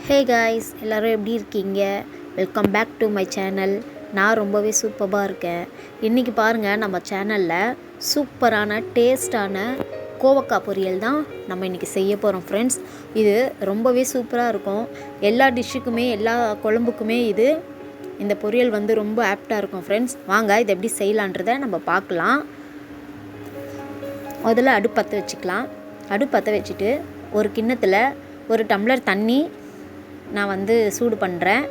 Hey guys, எல்லோரும் எப்படி இருக்கீங்க? Welcome back to my channel. நான் ரொம்பவே சூப்பராக இருக்கேன். இன்றைக்கி பாருங்கள், நம்ம சேனலில் சூப்பரான டேஸ்டான கோவக்காய் பொரியல் தான் நம்ம இன்றைக்கி செய்ய போகிறோம் ஃப்ரெண்ட்ஸ். இது ரொம்பவே சூப்பராக இருக்கும். எல்லா டிஷ்ஷுக்குமே எல்லா குழம்புக்குமே இந்த பொரியல் ரொம்ப ஆப்டாக இருக்கும் ஃப்ரெண்ட்ஸ். வாங்க இதை எப்படி செய்யலான்றதை நம்ம பார்க்கலாம். முதல்ல அடுப்பு பற்ற வச்சுக்கலாம். அடுப்பு பற்ற வச்சுட்டு ஒரு கிண்ணத்தில் ஒரு டம்ளர் தண்ணி நான் சூடு பண்ணுறேன்.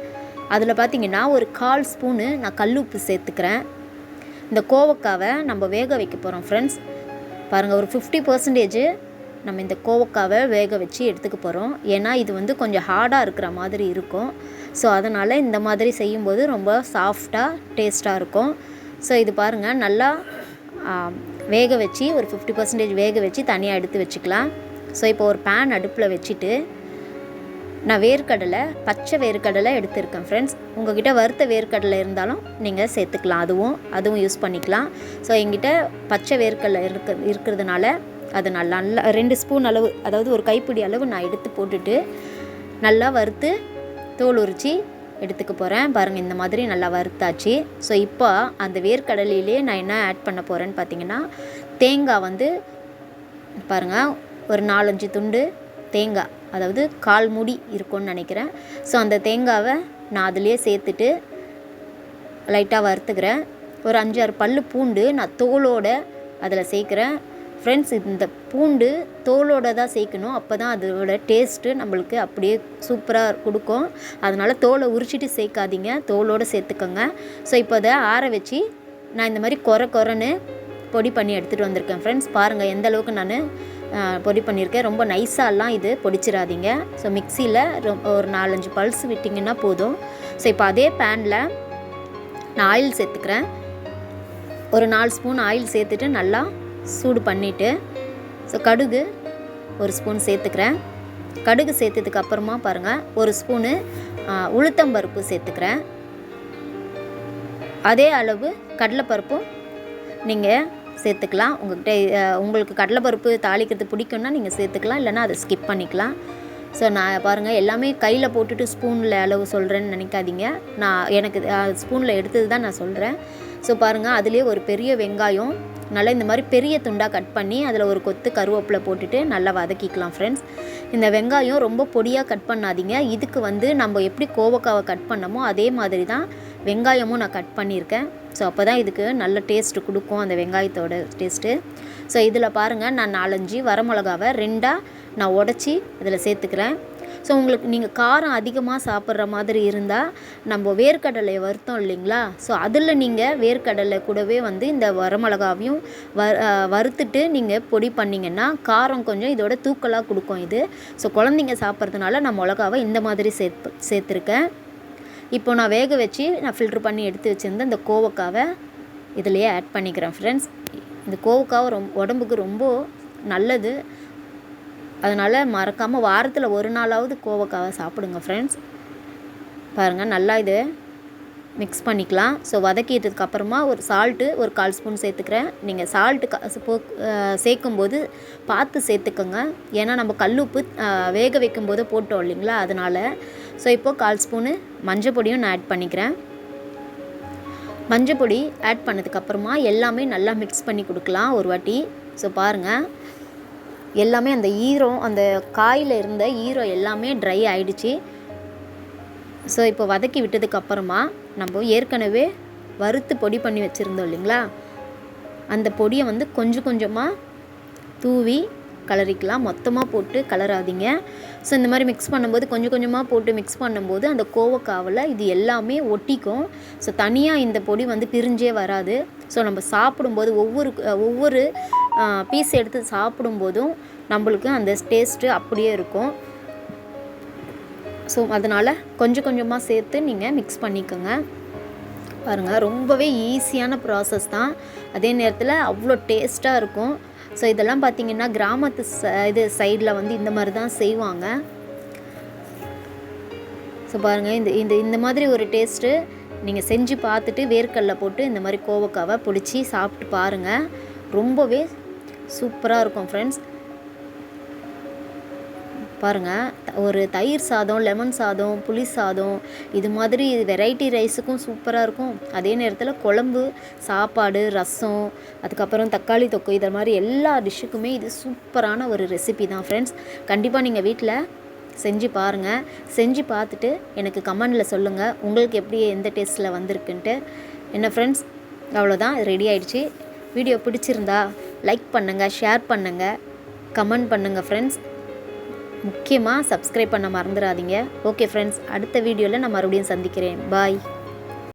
அதில் பார்த்திங்கன்னா ஒரு 1/4 ஸ்பூனு நான் கல் உப்பு சேர்த்துக்கிறேன். இந்த கோவக்காவை நம்ம வேக வைக்க போகிறோம் ஃப்ரெண்ட்ஸ். பாருங்கள், ஒரு 50% நம்ம இந்த கோவக்காவை வேக வச்சு எடுத்துக்க போகிறோம். ஏன்னா இது கொஞ்சம் ஹார்டாக இருக்கிற மாதிரி இருக்கும். ஸோ அதனால் இந்த மாதிரி செய்யும்போது ரொம்ப சாஃப்டாக டேஸ்ட்டாக இருக்கும். ஸோ இது பாருங்கள், நல்லா வேக வச்சு ஒரு 50% வேக வச்சு தனியாக எடுத்து வச்சுக்கலாம். ஸோ இப்போ ஒரு பேன் அடுப்பில் வச்சுட்டு நான் வேர்க்கடலை, பச்சை வேர்க்கடலை எடுத்துருக்கேன் ஃப்ரெண்ட்ஸ். உங்கள்கிட்ட வறுத்த வேர்க்கடலை இருந்தாலும் நீங்கள் சேர்த்துக்கலாம், அதுவும் யூஸ் பண்ணிக்கலாம். ஸோ எங்கிட்ட பச்சை வேர்க்கடலை இருக்கிறதுனால அது நல்லா 2 ஸ்பூன் அளவு, அதாவது ஒரு கைப்பிடி அளவு நான் எடுத்து போட்டுட்டு நல்லா வறுத்து தோல் உரித்து எடுத்துக்க போகிறேன். பாருங்கள், இந்த மாதிரி நல்லா வறுத்தாச்சு. ஸோ இப்போ அந்த வேர்க்கடலையிலே நான் என்ன ஆட் பண்ண போகிறேன்னு பார்த்தீங்கன்னா, தேங்காய் பாருங்கள், ஒரு 4-5 துண்டு தேங்காய், அதாவது 1/4 மூடி இருக்கும்னு நினைக்கிறேன். ஸோ அந்த தேங்காவை நான் அதிலே சேர்த்துட்டு லைட்டாக வறுத்துக்கிறேன். ஒரு 5-6 பல்லு பூண்டு நான் தோலோடு அதில் சேர்க்குறேன் ஃப்ரெண்ட்ஸ். இந்த பூண்டு தோலோடு தான் சேர்க்கணும், அப்போ தான் அதோட டேஸ்ட்டு நம்மளுக்கு அப்படியே சூப்பராக கொடுக்கும். அதனால் தோலை உரிச்சிட்டு சேர்க்காதீங்க, தோலோடு சேர்த்துக்கோங்க. ஸோ இப்போ அதை ஆற வச்சு நான் இந்த மாதிரி கொரன்னு பொடி பண்ணி எடுத்துகிட்டு வந்திருக்கேன் ஃப்ரெண்ட்ஸ். பாருங்கள் எந்த அளவுக்கு நான் பொடி பண்ணியிருக்கேன். ரொம்ப நைஸாலாம் இது பொடிச்சிடாதீங்க. ஸோ மிக்சியில் ஒரு 4-5 பல்ஸ் விட்டிங்கன்னா போதும். ஸோ இப்போ அதே பேனில் நான் ஆயில் சேர்த்துக்கிறேன். ஒரு 4 ஸ்பூன் ஆயில் சேர்த்துட்டு நல்லா சூடு பண்ணிவிட்டு, ஸோ கடுகு ஒரு ஸ்பூன் சேர்த்துக்கிறேன். கடுகு சேர்த்ததுக்கு அப்புறமா பாருங்கள், ஒரு ஸ்பூனு உளுத்தம்பருப்பு சேர்த்துக்கிறேன். அதே அளவு கடலைப்பருப்பும் நீங்கள் சேர்த்துக்கலாம். உங்களுக்கு கடலைப்பருப்பு தாளிக்கிறது பிடிக்கும்னா நீங்கள் சேர்த்துக்கலாம், இல்லைனா அதை ஸ்கிப் பண்ணிக்கலாம். ஸோ நான் பாருங்கள், எல்லாமே கையில் போட்டுட்டு ஸ்பூனில் அளவு சொல்கிறேன்னு நினைக்காதீங்க. எனக்கு ஸ்பூனில் எடுத்தது தான் நான் சொல்கிறேன். ஸோ பாருங்கள், அதுலேயே ஒரு பெரிய வெங்காயம் நல்லா இந்த மாதிரி பெரிய துண்டாக கட் பண்ணி அதில் ஒரு கொத்து கருவேப்பிலை போட்டுட்டு நல்லா வதக்கிக்கலாம் ஃப்ரெண்ட்ஸ். இந்த வெங்காயம் ரொம்ப பொடியாக கட் பண்ணாதீங்க. இதுக்கு நம்ம எப்படி கோவக்காவை கட் பண்ணமோ அதே மாதிரி தான் வெங்காயமும் நான் கட் பண்ணியிருக்கேன். ஸோ அப்போ தான் இதுக்கு நல்ல டேஸ்ட்டு கொடுக்கும், அந்த வெங்காயத்தோட டேஸ்ட்டு. ஸோ இதில் பாருங்கள், நான் 4-5 வரமிளகாவை 2ஆக நான் உடச்சி இதில் சேர்த்துக்கிறேன். ஸோ நீங்கள் காரம் அதிகமாக சாப்பிட்ற மாதிரி இருந்தால் நம்ம வேர்க்கடலையை வறுத்தோம் இல்லைங்களா, ஸோ அதில் நீங்கள் வேர்க்கடலை கூடவே இந்த வரமிளகாவையும் வறுத்துட்டு நீங்கள் பொடி பண்ணிங்கன்னா காரம் கொஞ்சம் இதோட தூக்கலாக கொடுக்கும் இது. ஸோ குழந்தைங்க சாப்பிட்றதுனால நான் மிளகாவை இந்த மாதிரி சேர்த்துருக்கேன். இப்போ நான் வேக வச்சு நான் ஃபில்ட்ரு பண்ணி எடுத்து வச்சுருந்தேன் இந்த கோவக்காவை இதிலையே ஆட் பண்ணிக்கிறேன் ஃப்ரெண்ட்ஸ். இந்த கோவக்காவை உடம்புக்கு ரொம்ப நல்லது. அதனால் மறக்காமல் வாரத்தில் ஒரு நாளாவது கோவக்காவை சாப்பிடுங்க ஃப்ரெண்ட்ஸ். பாருங்கள், நல்லா இது மிக்ஸ் பண்ணிக்கலாம். ஸோ வதக்கிட்டதுக்கப்புறமா ஒரு சால்ட்டு ஒரு 1/4 ஸ்பூன் சேர்த்துக்கிறேன். நீங்கள் சால்ட்டு சேர்க்கும்போது பார்த்து சேர்த்துக்கோங்க, ஏன்னா நம்ம கல்லுப்பு வேக வைக்கும்போது போட்டோம் இல்லைங்களா, அதனால். ஸோ இப்போது 1/4 ஸ்பூனு மஞ்சள் பொடியும் நான் ஆட் பண்ணிக்கிறேன். மஞ்சள் பொடி ஆட் பண்ணதுக்கப்புறமா எல்லாமே நல்லா மிக்ஸ் பண்ணி கொடுக்கலாம் ஒரு வாட்டி. ஸோ பாருங்கள், எல்லாமே அந்த ஈரம், அந்த காயில் இருந்த ஈரம் எல்லாமே ட்ரை ஆகிடுச்சு. ஸோ இப்போ வதக்கி விட்டதுக்கப்புறமா நம்ம ஏற்கனவே வறுத்து பொடி பண்ணி வச்சுருந்தோம் இல்லைங்களா, அந்த பொடியை கொஞ்சம் கொஞ்சமாக தூவி கலரிக்கலாம். மொத்தமாக போட்டு கலராதிங்க. ஸோ இந்த மாதிரி மிக்ஸ் பண்ணும்போது கொஞ்சம் கொஞ்சமாக போட்டு மிக்ஸ் பண்ணும்போது அந்த கோவக்காவில் இது எல்லாமே ஒட்டிக்கும். ஸோ தனியாக இந்த பொடி பிரிஞ்சே வராது. ஸோ நம்ம சாப்பிடும்போது ஒவ்வொரு பீஸ் எடுத்து சாப்பிடும்போதும் நம்மளுக்கு அந்த டேஸ்ட்டு அப்படியே இருக்கும். ஸோ அதனால் கொஞ்சம் கொஞ்சமாக சேர்த்து நீங்கள் மிக்ஸ் பண்ணிக்கோங்க. பாருங்கள், ரொம்பவே ஈஸியான ப்ராசஸ் தான், அதே நேரத்தில் அவ்வளோ டேஸ்ட்டாக இருக்கும். ஸோ இதெல்லாம் பார்த்திங்கன்னா கிராமத்து சைடில் இந்த மாதிரி தான் செய்வாங்க. ஸோ பாருங்கள், இந்த மாதிரி ஒரு டேஸ்ட்டு நீங்கள் செஞ்சு பார்த்துட்டு வேர்க்கடலை போட்டு இந்த மாதிரி கோவக்காவை பிடிச்சி சாப்பிட்டு பாருங்கள். ரொம்பவே சூப்பராக இருக்கும் ஃப்ரெண்ட்ஸ். பாருங்கள், ஒரு தயிர் சாதம், லெமன் சாதம், புளி சாதம் இது மாதிரி வெரைட்டி ரைஸுக்கும் சூப்பராக இருக்கும். அதே நேரத்தில் குழம்பு, சாப்பாடு, ரசம், அதுக்கப்புறம் தக்காளி தொக்கு இது மாதிரி எல்லா டிஷ்ஷுக்குமே இது சூப்பரான ஒரு ரெசிபி தான் ஃப்ரெண்ட்ஸ். கண்டிப்பாக நீங்கள் வீட்டில் செஞ்சு பாருங்கள். செஞ்சு பார்த்துட்டு எனக்கு கமெண்டில் சொல்லுங்கள் உங்களுக்கு எப்படி எந்த டேஸ்ட்டில் வந்திருக்குன்ட்டு. என்ன ஃப்ரெண்ட்ஸ், அவ்வளோதான், ரெடி ஆகிடுச்சு. வீடியோ பிடிச்சிருந்தா லைக் பண்ணுங்கள், ஷேர் பண்ணுங்கள், கமெண்ட் பண்ணுங்கள் ஃப்ரெண்ட்ஸ். முக்கியமாக சப்ஸ்கிரைப் பண்ண மறந்துடாதீங்க. ஓகே ஃப்ரெண்ட்ஸ், அடுத்த வீடியோவில் நான் மறுபடியும் சந்திக்கிறேன். பாய்.